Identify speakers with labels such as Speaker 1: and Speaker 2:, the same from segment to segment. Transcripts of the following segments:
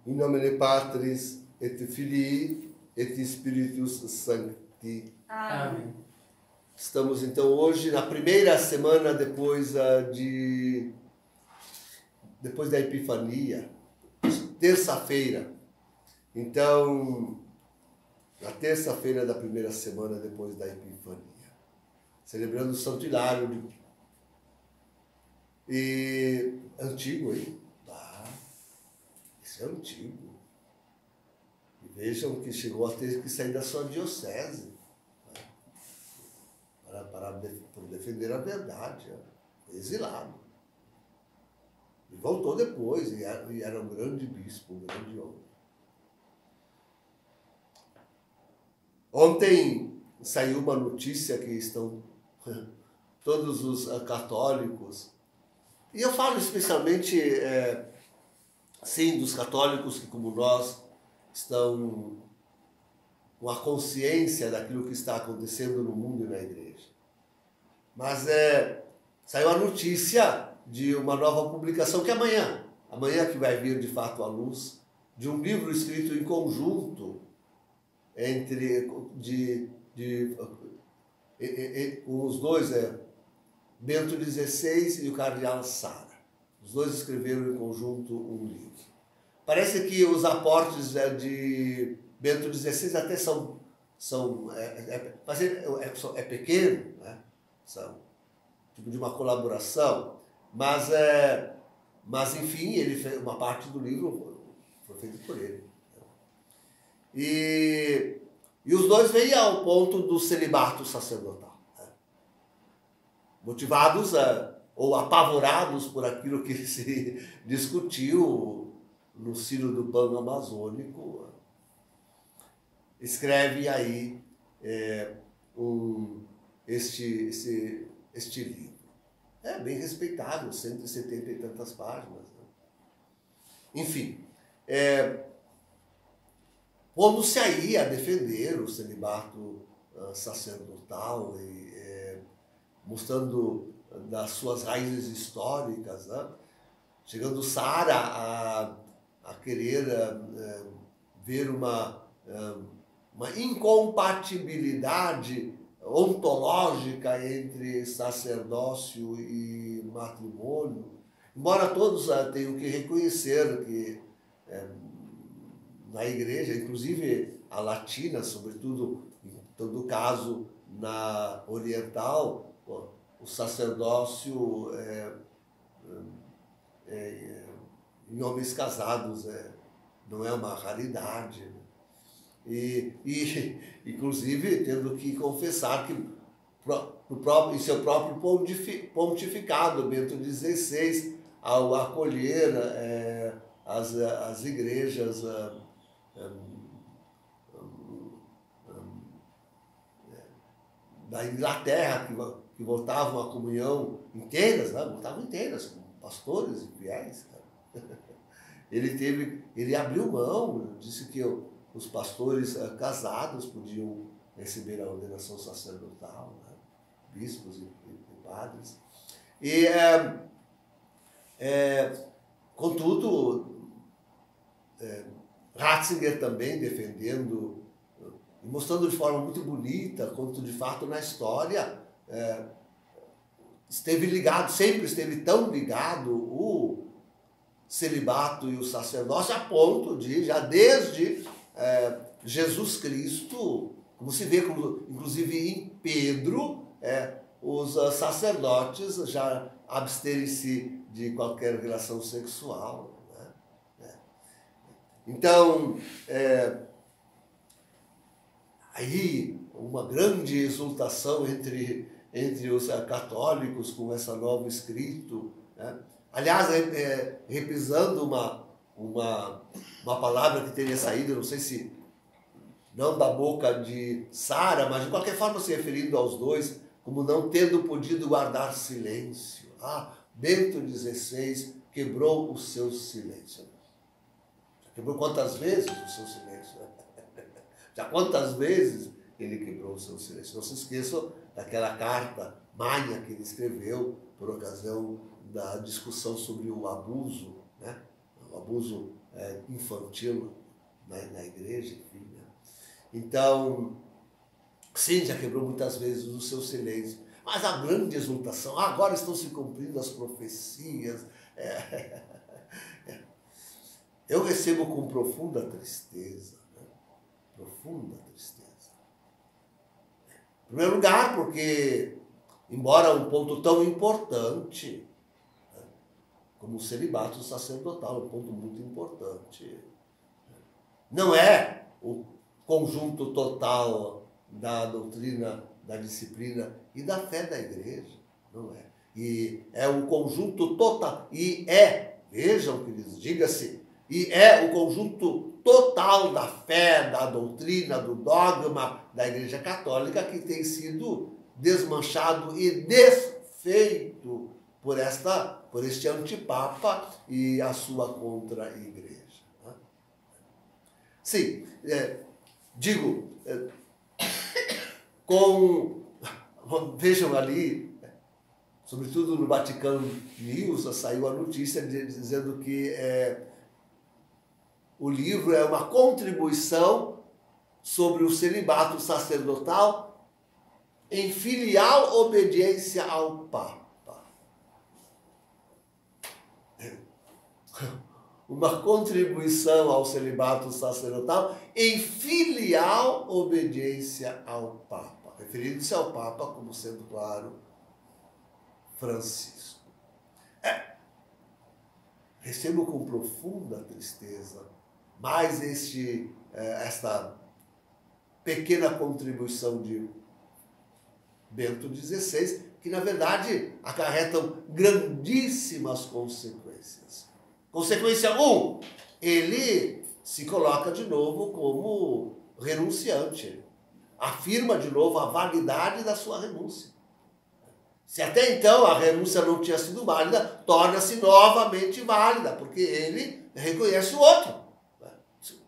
Speaker 1: In nomine Patris et Filii et Spiritus Sancti.
Speaker 2: Amém.
Speaker 1: Estamos então hoje na primeira semana depois da Epifania, terça-feira. Então, na terça-feira da primeira semana depois da Epifania, celebrando o Santo Hilário. E antigo, hein? Isso é antigo. E vejam que chegou a ter que sair da sua diocese, né? para defender a verdade. Foi exilado. E voltou depois, e era um grande bispo, um grande homem. Ontem saiu uma notícia que estão todos os católicos, e eu falo especialmente, sim, dos católicos que, como nós, estão com a consciência daquilo que está acontecendo no mundo e na igreja. Mas saiu a notícia de uma nova publicação, que amanhã que vai vir de fato à luz, de um livro escrito em conjunto entre os dois, Bento XVI e o cardeal Sara. Os dois escreveram em conjunto um livro. Parece que os aportes de Bento XVI até são pequeno, né? São tipo de uma colaboração, mas enfim, ele fez uma parte do livro foi feito por ele. E os dois vêm ao ponto do celibato sacerdotal, né? Motivados ou apavorados por aquilo que se discutiu no Sínodo Pan-Amazônico. Escreve aí este livro. É bem respeitado, 170 e tantas páginas, né? Enfim, pondo-se aí a defender o celibato sacerdotal e mostrando das suas raízes históricas, né? Chegando Sara a querer ver uma incompatibilidade ontológica entre sacerdócio e matrimônio, embora todos tenham que reconhecer que na igreja, inclusive a latina, sobretudo em todo caso na oriental, o sacerdócio em homens casados não é uma raridade, né? E inclusive tendo que confessar que em seu próprio pontificado, Bento XVI, ao acolher as igrejas da Inglaterra, que votavam a comunhão inteiras, né? Votavam inteiras, com pastores e fiéis, cara. Ele abriu mão, disse que os pastores casados podiam receber a ordenação sacerdotal, né? Bispos e padres. E, contudo, Ratzinger também defendendo e mostrando de forma muito bonita quanto de fato na história sempre esteve tão ligado o celibato e o sacerdócio, a ponto de, já desde Jesus Cristo, como se vê, inclusive em Pedro, os sacerdotes já absterem-se de qualquer relação sexual, né? Então, aí uma grande exultação entre os católicos com esse novo escrito, né? Aliás, reprisando uma palavra que teria saído, não sei se não da boca de Sara, mas de qualquer forma se referindo aos dois, como não tendo podido guardar silêncio. Bento XVI quebrou o seu silêncio. Quebrou quantas vezes o seu silêncio? Já quantas vezes ele quebrou o seu silêncio? Não se esqueçam daquela carta magna que ele escreveu por ocasião da discussão sobre o abuso, né? O abuso infantil na igreja, enfim, né? Então, sim, já quebrou muitas vezes o seu silêncio. Mas a grande exultação, agora estão se cumprindo as profecias. Eu recebo com profunda tristeza, né? Profunda tristeza. Em primeiro lugar, porque, embora um ponto tão importante, né, como o celibato sacerdotal, um ponto muito importante, não é o conjunto total da doutrina, da disciplina e da fé da igreja, não é. E é um conjunto total, vejam, queridos, diga-se, e é o conjunto total da fé, da doutrina, do dogma da Igreja Católica que tem sido desmanchado e desfeito por este antipapa e a sua contra-igreja. Né? Sim, vejam ali, sobretudo no Vaticano News, saiu a notícia dizendo que o livro é uma contribuição sobre o celibato sacerdotal em filial obediência ao Papa. Uma contribuição ao celibato sacerdotal em filial obediência ao Papa. Referindo-se ao Papa como sendo, claro, Francisco. Recebo com profunda tristeza mais esta pequena contribuição de Bento XVI, que na verdade acarretam grandíssimas consequências. Consequência 1, ele se coloca de novo como renunciante. Afirma de novo a validade da sua renúncia. Se até então a renúncia não tinha sido válida, torna-se novamente válida, porque ele reconhece o outro.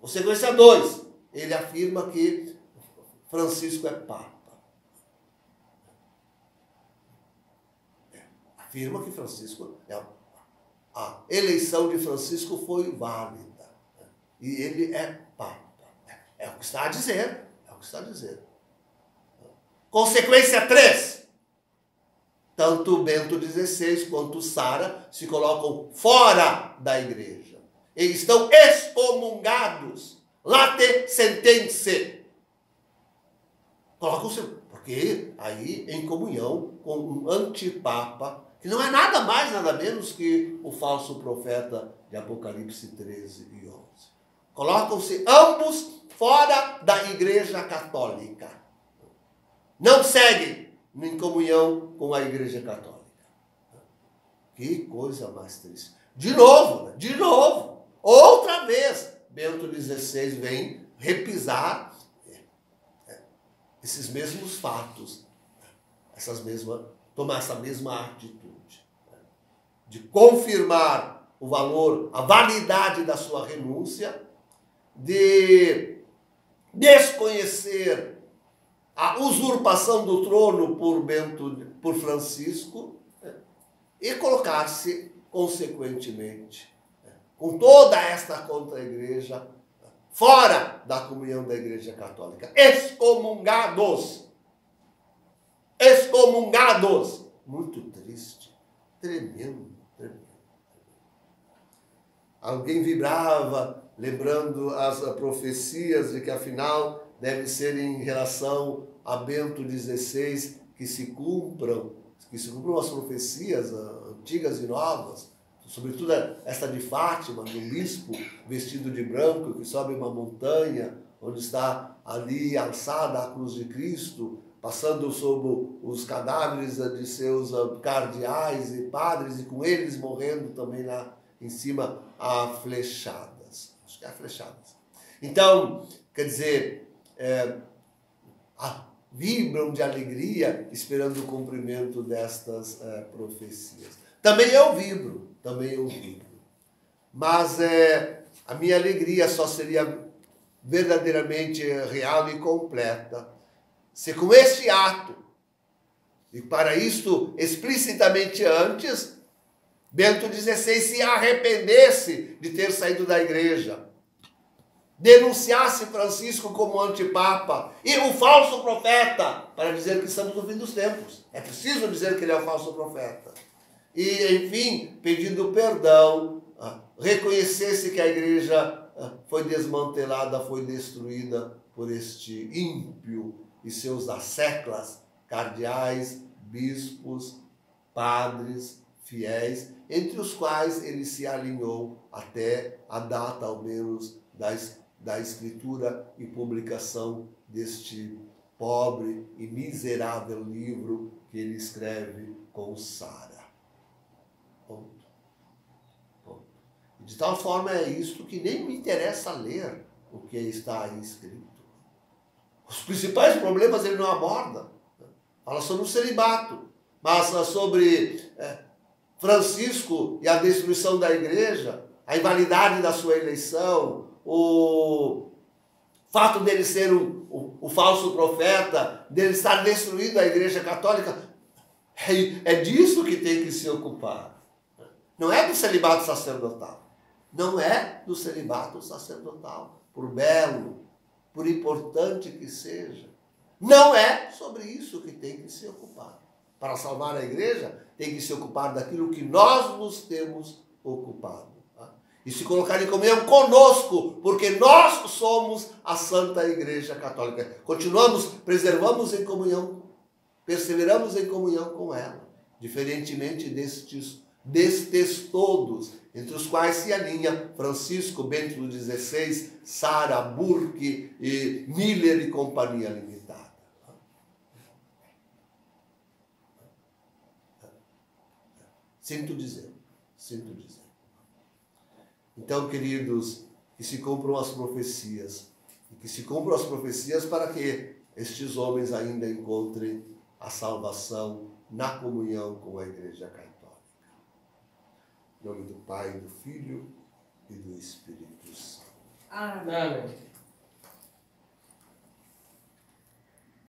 Speaker 1: Consequência 2, ele afirma que Francisco é Papa. Afirma que Francisco a eleição de Francisco foi válida. E ele é Papa. É o que está a dizer. É o que está a dizer. Consequência 3. Tanto Bento XVI quanto Sara se colocam fora da igreja. Eles estão excomungados. Late sentenze. Colocam-se, porque aí em comunhão com um antipapa, que não é nada mais, nada menos que o falso profeta de Apocalipse 13 e 11. Colocam-se ambos fora da igreja católica. Não seguem em comunhão com a igreja católica. Que coisa mais triste. De novo, outra vez, Bento XVI vem repisar esses mesmos fatos, tomar essa mesma atitude, de confirmar o valor, a validade da sua renúncia, de desconhecer a usurpação do trono por Francisco e colocar-se, consequentemente, com toda esta contra-igreja, fora da comunhão da Igreja Católica. Excomungados! Excomungados! Muito triste. Tremendo. Alguém vibrava, lembrando as profecias de que, afinal, deve ser em relação a Bento XVI que se cumpram as profecias antigas e novas, sobretudo esta de Fátima, do bispo vestido de branco, que sobe uma montanha, onde está ali alçada a cruz de Cristo, passando sobre os cadáveres de seus cardeais e padres, e com eles morrendo também lá em cima a flechadas. Acho que é a flechadas. Então, quer dizer, vibram de alegria esperando o cumprimento destas profecias. Também eu vibro. Mas a minha alegria só seria verdadeiramente real e completa se com este ato, e para isto explicitamente antes, Bento XVI se arrependesse de ter saído da igreja, denunciasse Francisco como antipapa e o falso profeta, para dizer que estamos no fim dos tempos. É preciso dizer que ele é o falso profeta. E, enfim, pedindo perdão, reconhecesse que a igreja foi desmantelada, foi destruída por este ímpio e seus asseclas, cardeais, bispos, padres, fiéis, entre os quais ele se alinhou até a data, ao menos, da escritura e publicação deste pobre e miserável livro que ele escreve com Sara. Ponto. Ponto. De tal forma é isto que nem me interessa ler o que está aí escrito. Os principais problemas ele não aborda. Fala sobre o celibato, mas sobre Francisco e a destruição da igreja, a invalidade da sua eleição, o fato dele ser o falso profeta, dele estar destruindo a igreja católica, é disso que tem que se ocupar. Não é do celibato sacerdotal. Não é do celibato sacerdotal. Por belo, por importante que seja. Não é sobre isso que tem que se ocupar. Para salvar a igreja, tem que se ocupar daquilo que nós nos temos ocupado. E se colocar em comunhão conosco, porque nós somos a Santa Igreja Católica. Continuamos, preservamos em comunhão, perseveramos em comunhão com ela, diferentemente destes todos, entre os quais se alinha Francisco, Bento XVI, Sara, Burke, e Miller e Companhia Limitada. Sinto dizer. Então, queridos, que se cumpram as profecias. E que se cumpram as profecias para que estes homens ainda encontrem a salvação na comunhão com a Igreja Católica. Em nome do Pai, do Filho e do Espírito Santo.
Speaker 2: Amém.